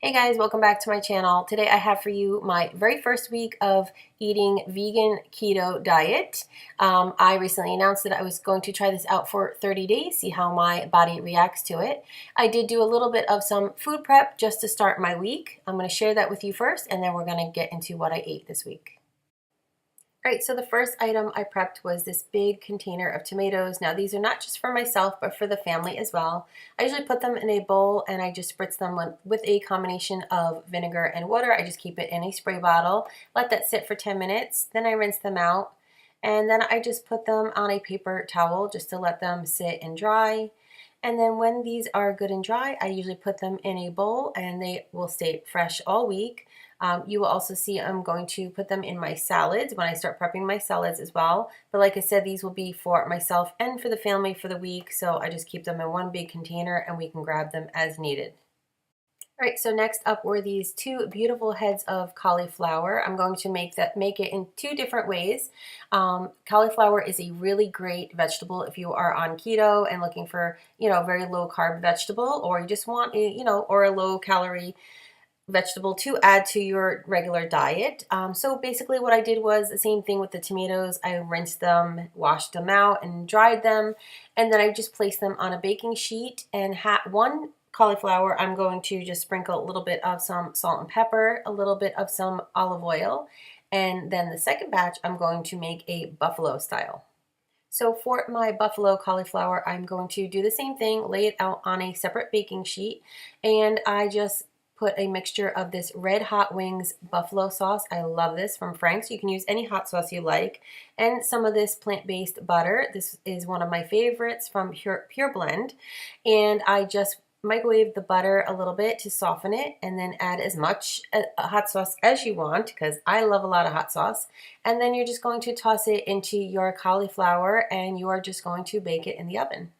Hey guys, welcome back to my channel. Today I have for you my very first week of eating vegan keto diet. I recently announced that I was going to try this out for 30 days, see how my body reacts to it. I did do a little bit of some food prep just to start my week. I'm going to share that with you first, and then we're going to get into what I ate this week. All right, so the first item I prepped was this big container of tomatoes. Now these are not just for myself, but for the family as well. I usually put them in a bowl and I just spritz them with a combination of vinegar and water. I just keep it in a spray bottle, let that sit for 10 minutes, then I rinse them out, and then I just put them on a paper towel just to let them sit and dry. And then when these are good and dry, I usually put them in a bowl and they will stay fresh all week. You will also see I'm going to put them in my salads when I start prepping my salads as well. But like I said, these will be for myself and for the family for the week. So I just keep them in one big container and we can grab them as needed. All right, so next up were these two beautiful heads of cauliflower. I'm going to make it in two different ways. Cauliflower is a really great vegetable if you are on keto and looking for, a very low carb vegetable, or you just want or a low calorie vegetable to add to your regular diet. So basically what I did was the same thing with the tomatoes. I rinsed them, washed them out, and dried them, and then I just placed them on a baking sheet and had one cauliflower. I'm going to just sprinkle a little bit of some salt and pepper, a little bit of some olive oil, and then the second batch I'm going to make a buffalo style. So for my buffalo cauliflower, I'm going to do the same thing, lay it out on a separate baking sheet, and I just put a mixture of this Red Hot Wings buffalo sauce. I love this from Frank's. You can use any hot sauce you like. And some of this plant-based butter. This is one of my favorites from Pure Blend. And I just microwave the butter a little bit to soften it, and then add as much hot sauce as you want, because I love a lot of hot sauce. And then you're just going to toss it into your cauliflower and you are just going to bake it in the oven.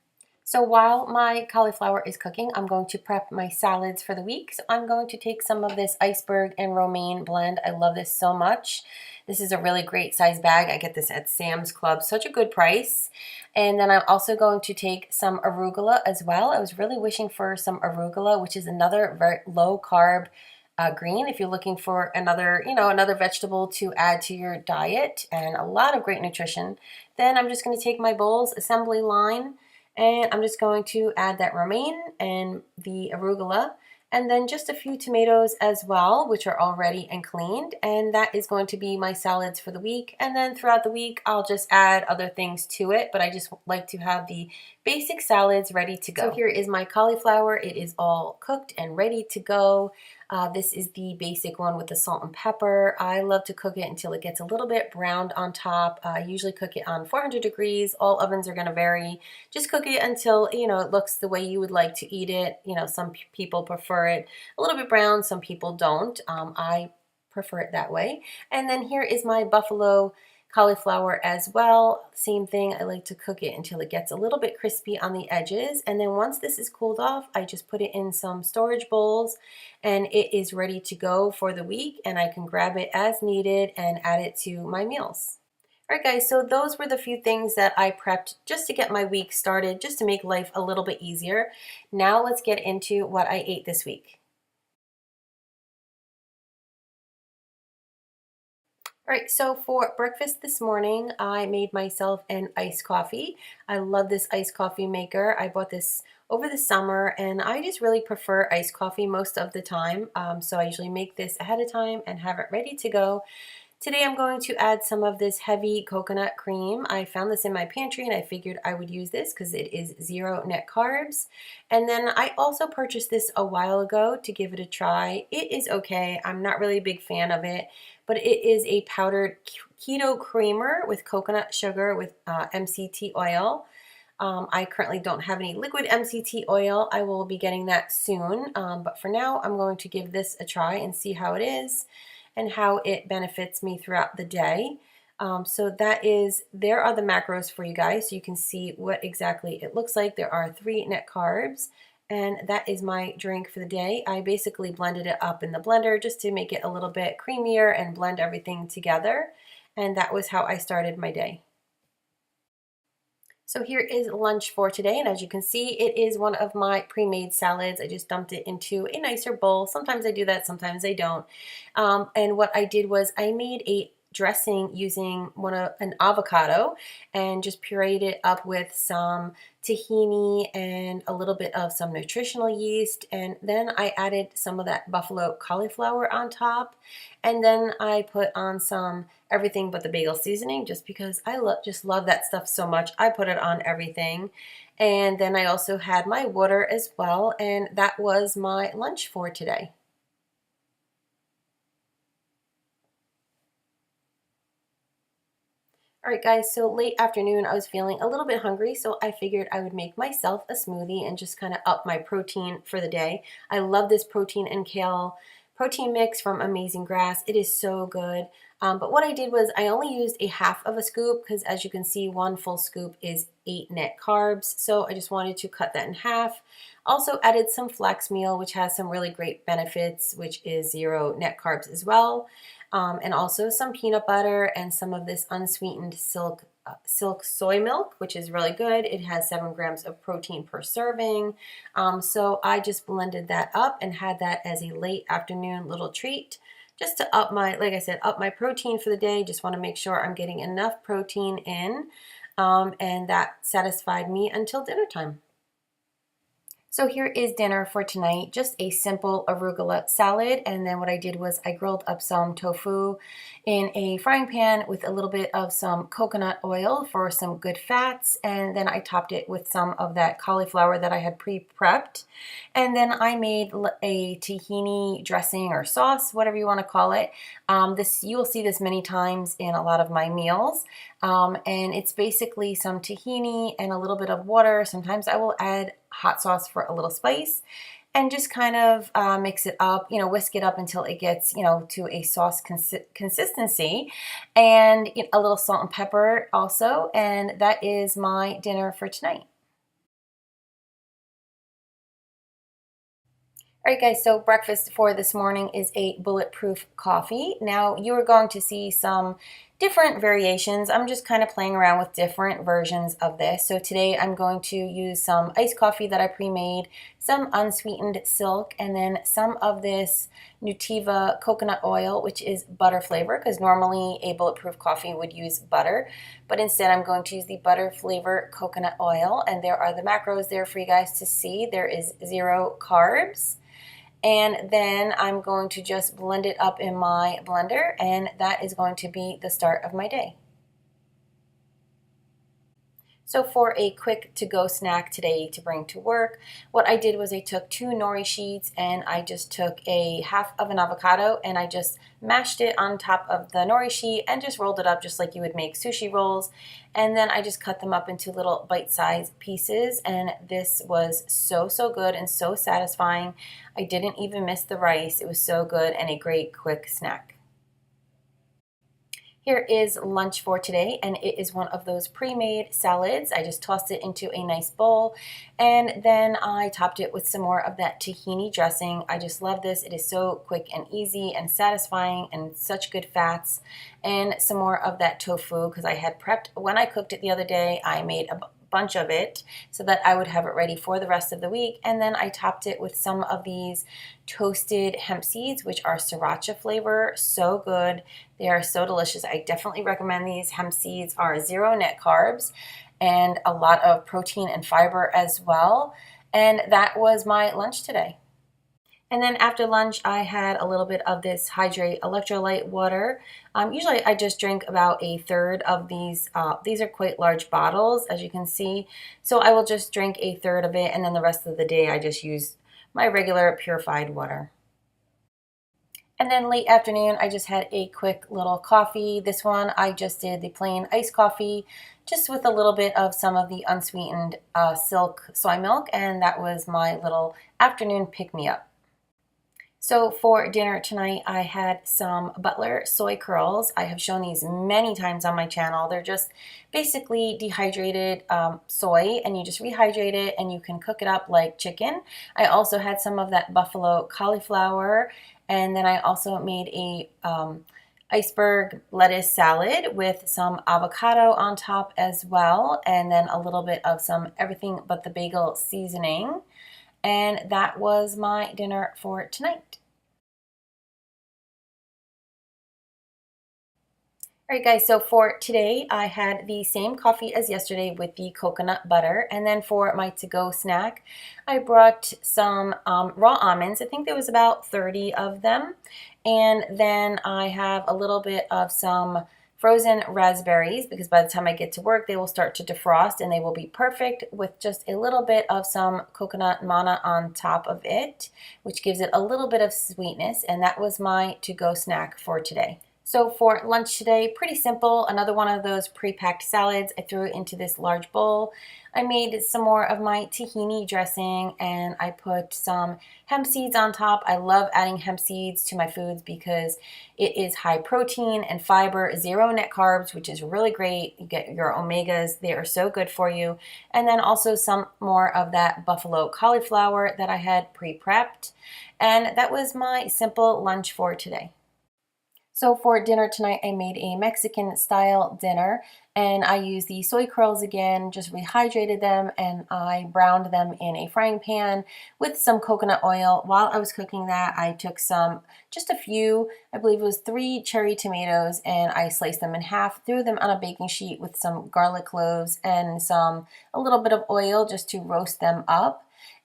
So while my cauliflower is cooking, I'm going to prep my salads for the week. So I'm going to take some of this iceberg and romaine blend. I love this so much. This is a really great size bag. I get this at Sam's Club, such a good price. And then I'm also going to take some arugula as well. I was really wishing for some arugula, which is another very low carb green if you're looking for another vegetable to add to your diet, and a lot of great nutrition. Then I'm just going to take my bowls assembly line, and I'm just going to add that romaine and the arugula, and then just a few tomatoes as well, which are already and cleaned. And that is going to be my salads for the week. And then throughout the week, I'll just add other things to it, but I just like to have the basic salads ready to go. So here is my cauliflower. It is all cooked and ready to go. This is the basic one with the salt and pepper. I love to cook it until it gets a little bit browned on top. I usually cook it on 400 degrees. All ovens are going to vary. Just cook it until, it looks the way you would like to eat it. Some people prefer it a little bit brown. Some people don't. I prefer it that way. And then here is my buffalo cauliflower as well. Same thing, I like to cook it until it gets a little bit crispy on the edges, and then once this is cooled off, I just put it in some storage bowls and it is ready to go for the week, and I can grab it as needed and add it to my meals. Alright guys, so those were the few things that I prepped just to get my week started, just to make life a little bit easier. Now let's get into what I ate this week. All right, so for breakfast this morning, I made myself an iced coffee. I love this iced coffee maker. I bought this over the summer, and I just really prefer iced coffee most of the time. So I usually make this ahead of time and have it ready to go. Today I'm going to add some of this heavy coconut cream. I found this in my pantry and I figured I would use this because it is 0 net carbs. And then I also purchased this a while ago to give it a try. It is okay. I'm not really a big fan of it, but it is a powdered keto creamer with coconut sugar with MCT oil. I currently don't have any liquid MCT oil. I will be getting that soon, but for now I'm going to give this a try and see how it is and how it benefits me throughout the day. So there are the macros for you guys, so you can see what exactly it looks like. There are 3 net carbs, and that is my drink for the day. I basically blended it up in the blender just to make it a little bit creamier and blend everything together, and that was how I started my day. So here is lunch for today, and as you can see, it is one of my pre-made salads. I just dumped it into a nicer bowl. Sometimes I do that, sometimes I don't. And what I did was I made a dressing using an avocado and just pureed it up with some tahini and a little bit of some nutritional yeast, and then I added some of that buffalo cauliflower on top, and then I put on some everything but the bagel seasoning just because I just love that stuff so much. I put it on everything. And then I also had my water as well, and that was my lunch for today. All right, guys, so late afternoon, I was feeling a little bit hungry, so I figured I would make myself a smoothie and just kind of up my protein for the day. I love this protein and kale protein mix from Amazing Grass. It is so good. But what I did was I only used a half of a scoop because, as you can see, one full scoop is 8 net carbs. So I just wanted to cut that in half. Also added some flax meal, which has some really great benefits, which is 0 net carbs as well. And also some peanut butter and some of this unsweetened silk soy milk, which is really good. It has 7 grams of protein per serving. So I just blended that up and had that as a late afternoon little treat, just to up my, like I said, up my protein for the day. Just want to make sure I'm getting enough protein in, and that satisfied me until dinner time. So here is dinner for tonight, just a simple arugula salad, and then what I did was I grilled up some tofu in a frying pan with a little bit of some coconut oil for some good fats, and then I topped it with some of that cauliflower that I had pre-prepped, and then I made a tahini dressing or sauce, whatever you want to call it. You will see this many times in a lot of my meals, and it's basically some tahini and a little bit of water. Sometimes I will add hot sauce for a little spice, and just kind of mix it up, whisk it up until it gets, to a sauce consistency, and a little salt and pepper also. And that is my dinner for tonight. All right, guys, so breakfast for this morning is a bulletproof coffee. Now, you are going to see some different variations. I'm just kind of playing around with different versions of this. So today I'm going to use some iced coffee that I pre-made, some unsweetened silk, and then some of this Nutiva coconut oil, which is butter flavor, because normally a bulletproof coffee would use butter, but instead I'm going to use the butter flavor coconut oil, and there are the macros there for you guys to see. There is 0 carbs. And then I'm going to just blend it up in my blender, and that is going to be the start of my day. So for a quick to-go snack today to bring to work, what I did was I took 2 nori sheets and I just took a half of an avocado and I just mashed it on top of the nori sheet and just rolled it up just like you would make sushi rolls. And then I just cut them up into little bite-sized pieces, and this was so, so good and so satisfying. I didn't even miss the rice. It was so good and a great quick snack. Here is lunch for today, and it is one of those pre-made salads. I just tossed it into a nice bowl, and then I topped it with some more of that tahini dressing. I just love this. It is so quick and easy and satisfying and such good fats. And some more of that tofu, because I had prepped, when I cooked it the other day, I made a bunch of it so that I would have it ready for the rest of the week. And then I topped it with some of these toasted hemp seeds, which are sriracha flavor. So good. They are so delicious. I definitely recommend these. Hemp seeds are 0 net carbs and a lot of protein and fiber as well. And that was my lunch today. And then after lunch, I had a little bit of this Hydrate electrolyte water. Usually I just drink about a third of these. These are quite large bottles, as you can see. So I will just drink a third of it, and then the rest of the day I just use my regular purified water. And then late afternoon, I just had a quick little coffee. This one, I just did the plain iced coffee, just with a little bit of some of the unsweetened silk soy milk, and that was my little afternoon pick-me-up. So for dinner tonight, I had some Butler soy curls. I have shown these many times on my channel. They're just basically dehydrated soy, and you just rehydrate it and you can cook it up like chicken. I also had some of that buffalo cauliflower, and then I also made a iceberg lettuce salad with some avocado on top as well, and then a little bit of some everything but the bagel seasoning. And that was my dinner for tonight. All right, guys, so for today, I had the same coffee as yesterday with the coconut butter. And then for my to-go snack, I brought some raw almonds. I think there was about 30 of them. And then I have a little bit of some frozen raspberries, because by the time I get to work, they will start to defrost and they will be perfect with just a little bit of some coconut manna on top of it, which gives it a little bit of sweetness. And that was my to-go snack for today. So for lunch today, pretty simple, another one of those pre-packed salads. I threw it into this large bowl. I made some more of my tahini dressing and I put some hemp seeds on top. I love adding hemp seeds to my foods because it is high protein and fiber, zero net carbs, which is really great. You get your omegas, they are so good for you. And then also some more of that buffalo cauliflower that I had pre-prepped. And that was my simple lunch for today. So for dinner tonight, I made a Mexican style dinner and I used the soy curls again, just rehydrated them and I browned them in a frying pan with some coconut oil. While I was cooking that, I took just a few, I believe it was 3 cherry tomatoes, and I sliced them in half, threw them on a baking sheet with some garlic cloves and a little bit of oil just to roast them up.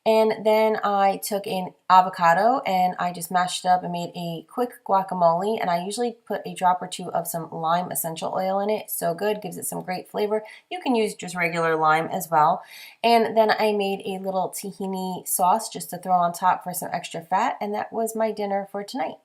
And then I took an avocado and I just mashed it up and made a quick guacamole. And I usually put a drop or two of some lime essential oil in it. So good, gives it some great flavor. You can use just regular lime as well. And then I made a little tahini sauce just to throw on top for some extra fat. And that was my dinner for tonight.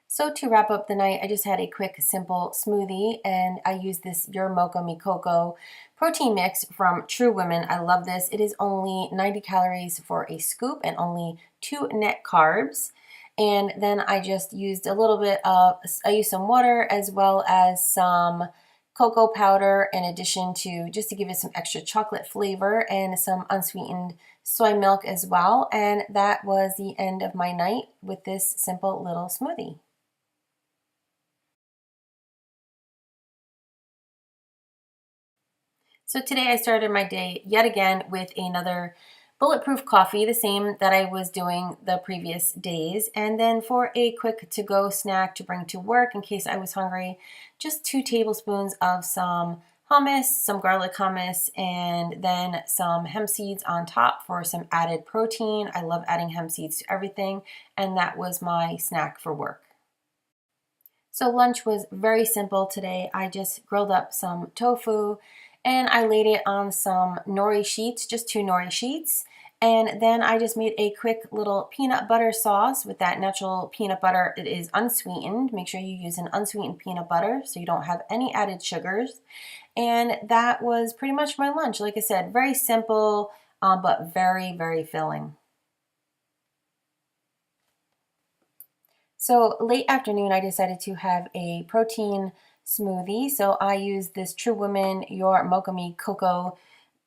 So to wrap up the night, I just had a quick, simple smoothie, and I used this Your Mocha Mi Coco protein mix from True Women. I love this. It is only 90 calories for a scoop and only 2 net carbs. And then I just used I used some water as well as some cocoa powder in addition to, just to give it some extra chocolate flavor, and some unsweetened soy milk as well. And that was the end of my night with this simple little smoothie. So today I started my day yet again with another bulletproof coffee, the same that I was doing the previous days. And then for a quick to-go snack to bring to work in case I was hungry, just 2 tablespoons of some hummus, some garlic hummus, and then some hemp seeds on top for some added protein. I love adding hemp seeds to everything, and that was my snack for work. So lunch was very simple today. I just grilled up some tofu and I laid it on some nori sheets, just 2 nori sheets. And then I just made a quick little peanut butter sauce with that natural peanut butter. It is unsweetened. Make sure you use an unsweetened peanut butter so you don't have any added sugars. And that was pretty much my lunch. Like I said, very simple, but very, very filling. So late afternoon, I decided to have a protein smoothie. So I used this True Women Your Mocha Mi Coco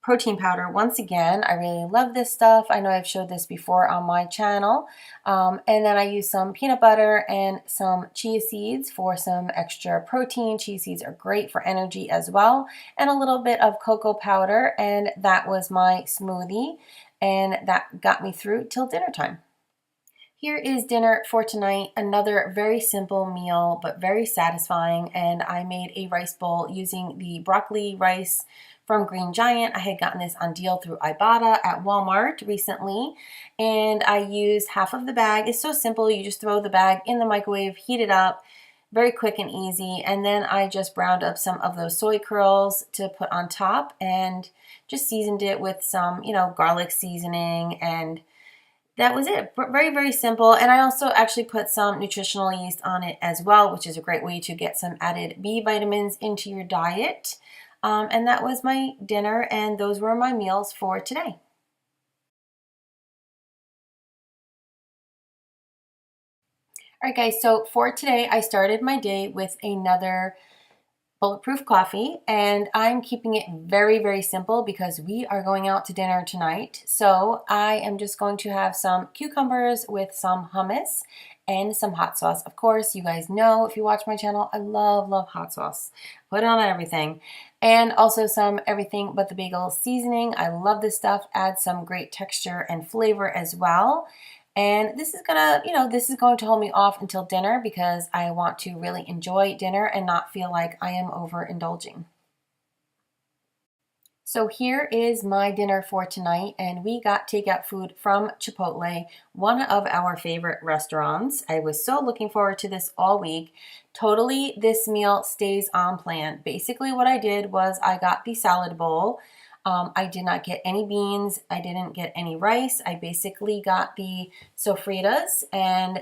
protein powder. Once again, I really love this stuff. I know I've showed this before on my channel. And then I used some peanut butter and some chia seeds for some extra protein. Chia seeds are great for energy as well. And a little bit of cocoa powder. And that was my smoothie. And that got me through till dinner time. Here is dinner for tonight, another very simple meal, but very satisfying. And I made a rice bowl using the broccoli rice from Green Giant. I had gotten this on deal through Ibotta at Walmart recently. And I used half of the bag. It's so simple. You just throw the bag in the microwave, heat it up, very quick and easy. And then I just browned up some of those soy curls to put on top and just seasoned it with some, garlic seasoning, and that was it. Very, very simple. And I also actually put some nutritional yeast on it as well, which is a great way to get some added B vitamins into your diet. And that was my dinner, and those were my meals for today. All right, guys, so for today, I started my day with another bulletproof coffee, and I'm keeping it very, very simple because we are going out to dinner tonight. So I am just going to have some cucumbers with some hummus and some hot sauce. Of course, you guys know if you watch my channel, I love, love hot sauce. Put it on everything. And also some everything but the bagel seasoning. I love this stuff. Adds some great texture and flavor as well. And this is gonna, this is going to hold me off until dinner because I want to really enjoy dinner and not feel like I am overindulging. So here is my dinner for tonight, and we got takeout food from Chipotle, one of our favorite restaurants. I was so looking forward to this all week. Totally, this meal stays on plan. Basically what I did was I got the salad bowl. I did not get any beans. I didn't get any rice. I basically got the sofritas,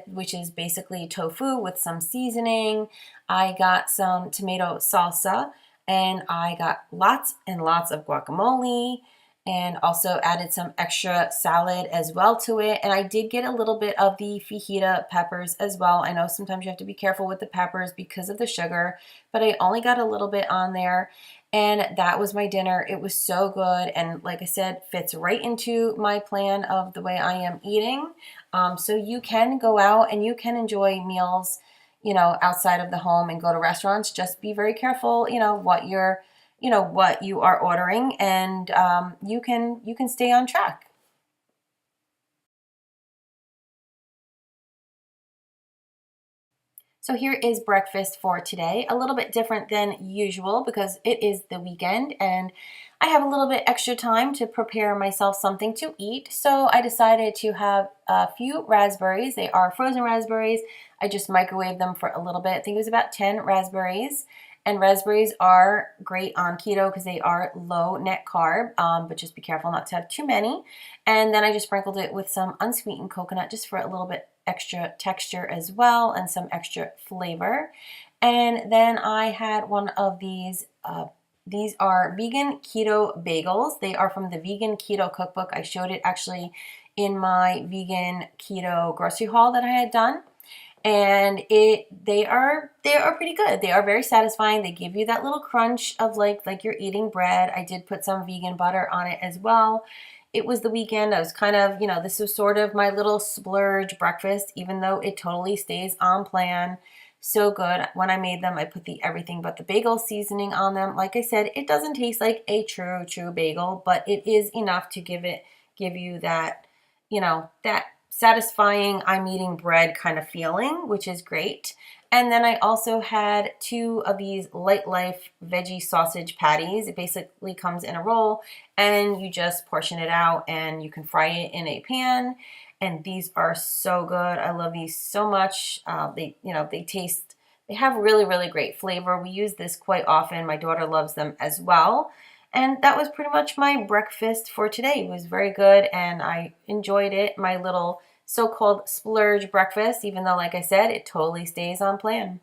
which is basically tofu with some seasoning. I got some tomato salsa, and I got lots and lots of guacamole, and also added some extra salad as well to it. And I did get a little bit of the fajita peppers as well. I know sometimes you have to be careful with the peppers because of the sugar, but I only got a little bit on there. And that was my dinner. It was so good, and like I said, fits right into my plan of the way I am eating. So you can go out and you can enjoy meals, outside of the home and go to restaurants. Just be very careful, what you are ordering, and you can stay on track. So here is breakfast for today. A little bit different than usual because it is the weekend and I have a little bit extra time to prepare myself something to eat. So I decided to have a few raspberries. They are frozen raspberries. I just microwaved them for a little bit. I think it was about 10 raspberries. And raspberries are great on keto because they are low net carb, but just be careful not to have too many. And then I just sprinkled it with some unsweetened coconut just for a little bit extra texture as well and some extra flavor. And then I had one of these. These are vegan keto bagels. They are from the Vegan Keto Cookbook. I showed it actually in my vegan keto grocery haul that I had done. And they are pretty good. They are very satisfying. They give you that little crunch of like you're eating bread. I did put some vegan butter on it as well. It was the weekend. I was kind of, this was sort of my little splurge breakfast, even though it totally stays on plan. So good. When I made them, I put the everything but the bagel seasoning on them. Like I said, it doesn't taste like a true bagel, but it is enough to give you that, that satisfying I'm eating bread kind of feeling, which is great. And then I also had 2 of these Light Life veggie sausage patties. It basically comes in a roll and you just portion it out and you can fry it in a pan. And these are so good. I love these so much. They have really, really great flavor. We use this quite often. My daughter loves them as well. And that was pretty much my breakfast for today. It was very good and I enjoyed it. My little so-called splurge breakfast, even though, like I said, it totally stays on plan.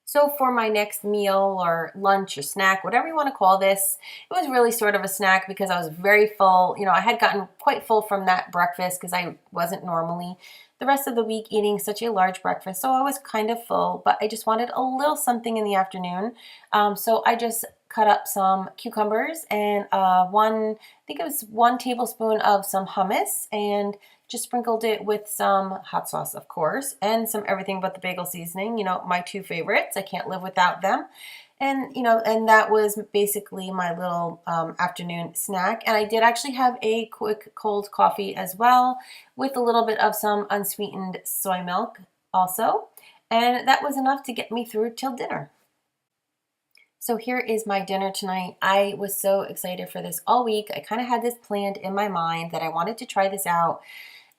So for my next meal or lunch or snack, whatever you want to call this, it was really sort of a snack because I was very full. I had gotten quite full from that breakfast because I wasn't normally the rest of the week eating such a large breakfast. So I was kind of full, but I just wanted a little something in the afternoon. So I just cut up some cucumbers and I think it was 1 tablespoon of some hummus, and just sprinkled it with some hot sauce, of course, and some everything but the bagel seasoning, my 2 favorites. I can't live without them. And, and that was basically my little afternoon snack. And I did actually have a quick cold coffee as well with a little bit of some unsweetened soy milk also. And that was enough to get me through till dinner. So here is my dinner tonight. I was so excited for this all week. I kind of had this planned in my mind that I wanted to try this out.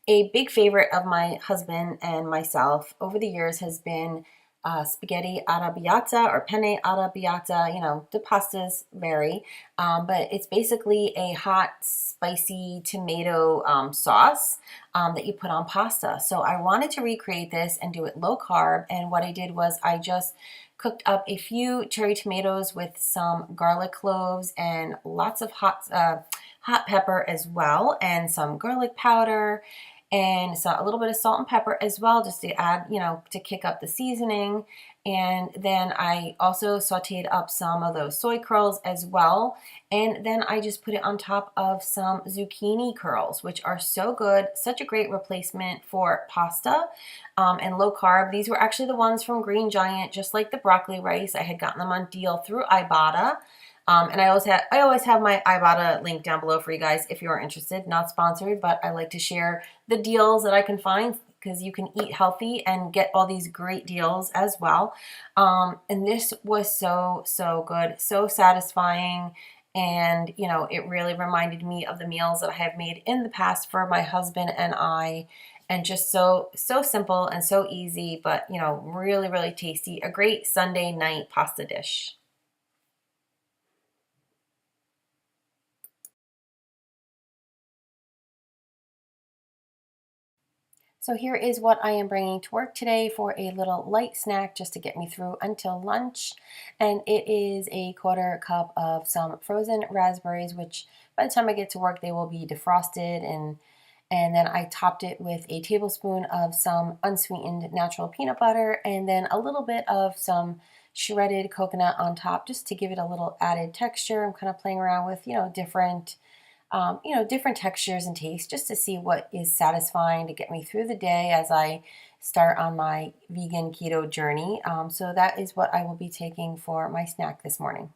A big favorite of my husband and myself over the years has been spaghetti arrabbiata or penne arrabbiata. The pastas vary, but it's basically a hot, spicy tomato sauce that you put on pasta. So I wanted to recreate this and do it low carb, and what I did was I just cooked up a few cherry tomatoes with some garlic cloves and lots of hot pepper as well, and some garlic powder, and so a little bit of salt and pepper as well, just to add, to kick up the seasoning. And then I also sauteed up some of those soy curls as well. And then I just put it on top of some zucchini curls, which are so good. Such a great replacement for pasta and low carb. These were actually the ones from Green Giant, just like the broccoli rice. I had gotten them on deal through Ibotta. And I always have my Ibotta link down below for you guys if you are interested. Not sponsored, but I like to share the deals that I can find because you can eat healthy and get all these great deals as well. And this was so good, so satisfying. And, you know, it really reminded me of the meals that I have made in the past for my husband and I. And just so simple and so easy, but, you know, really tasty. A great Sunday night pasta dish. So here is what I am bringing to work today for a little light snack just to get me through until lunch. And it is a 1/4 cup of some frozen raspberries, which by the time I get to work, they will be defrosted. And then I topped it with a tablespoon of some unsweetened natural peanut butter and then a little bit of some shredded coconut on top just to give it a little added texture. I'm kind of playing around with, different textures and tastes just to see what is satisfying to get me through the day as I start on my vegan keto journey. So that is what I will be taking for my snack this morning.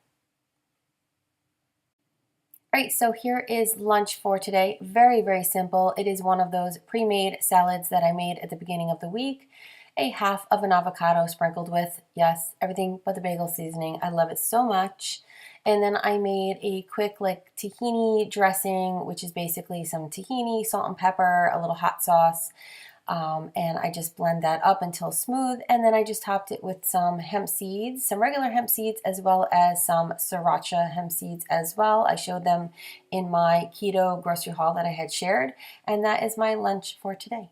All right, so here is lunch for today. Very simple. It is one of those pre-made salads that I made at the beginning of the week. A half of an avocado sprinkled with, yes, everything but the bagel seasoning. I love it so much. And then I made a quick tahini dressing, which is basically some tahini, salt and pepper, a little hot sauce. And I just blend that up until smooth. And then I just topped it with some hemp seeds, some regular hemp seeds, as well as some sriracha hemp seeds as well. I showed them in my keto grocery haul that I had shared. And that is my lunch for today.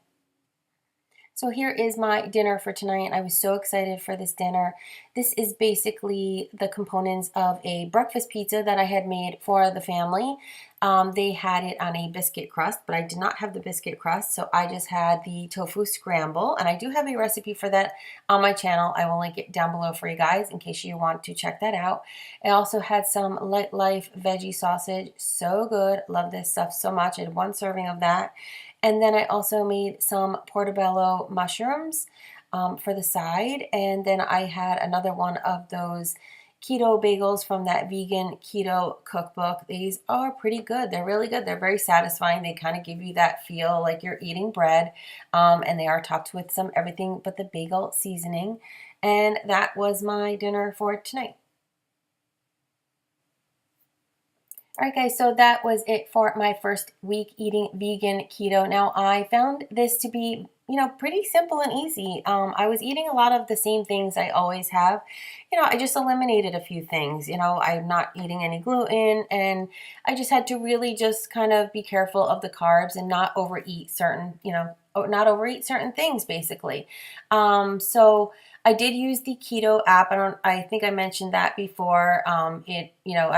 So here is my dinner for tonight. I was so excited for this dinner. This is basically the components of a breakfast pizza that I had made for the family. They had it on a biscuit crust, but I did not have the biscuit crust, so I just had the tofu scramble, and I do have a recipe for that on my channel. I will link it down below for you guys in case you want to check that out. I also had some Light Life veggie sausage. So good. Love this stuff so much. I had 1 serving of that. And then I also made some portobello mushrooms for the side. And then I had another one of those keto bagels from that vegan keto cookbook. These are pretty good. They're really good. They're very satisfying. They kind of give you that feel like you're eating bread. And they are topped with some everything but the bagel seasoning. And that was my dinner for tonight. All right, guys, so that was it for my first week eating vegan keto. Now, I found this to be, pretty simple and easy. I was eating a lot of the same things I always have. I just eliminated a few things. I'm not eating any gluten, and I just had to really just kind of be careful of the carbs and not overeat certain things, basically. So I did use the Keto app. I think I mentioned that before. I'm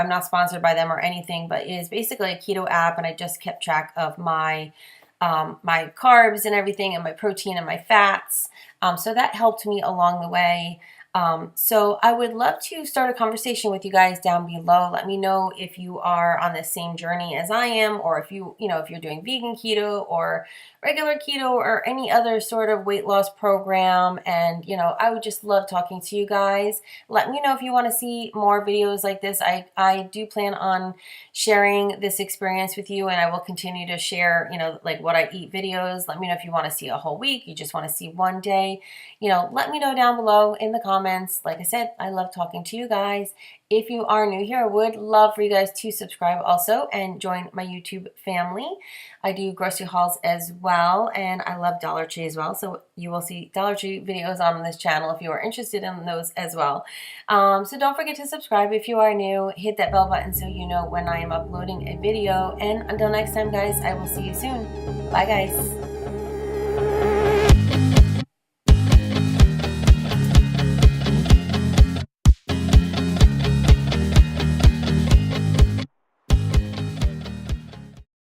not sponsored by them or anything, but it is basically a keto app, and I just kept track of my carbs and everything, and my protein and my fats. So that helped me along the way. So I would love to start a conversation with you guys down below. Let me know if you are on the same journey as I am, or if if you're doing vegan keto or regular keto or any other sort of weight loss program. And, I would just love talking to you guys. Let me know if you want to see more videos like this. I do plan on sharing this experience with you, and I will continue to share, what I eat videos. Let me know if you want to see a whole week, you just want to see one day. Let me know down below in the comments. Like I said, I love talking to you guys. If you are new here, I would love for you guys to subscribe also and join my YouTube family. I do grocery hauls as well, and I love Dollar Tree as well. So you will see Dollar Tree videos on this channel if you are interested in those as well. So don't forget to subscribe if you are new. Hit that bell button so you know when I am uploading a video. And until next time, guys, I will see you soon. Bye, guys.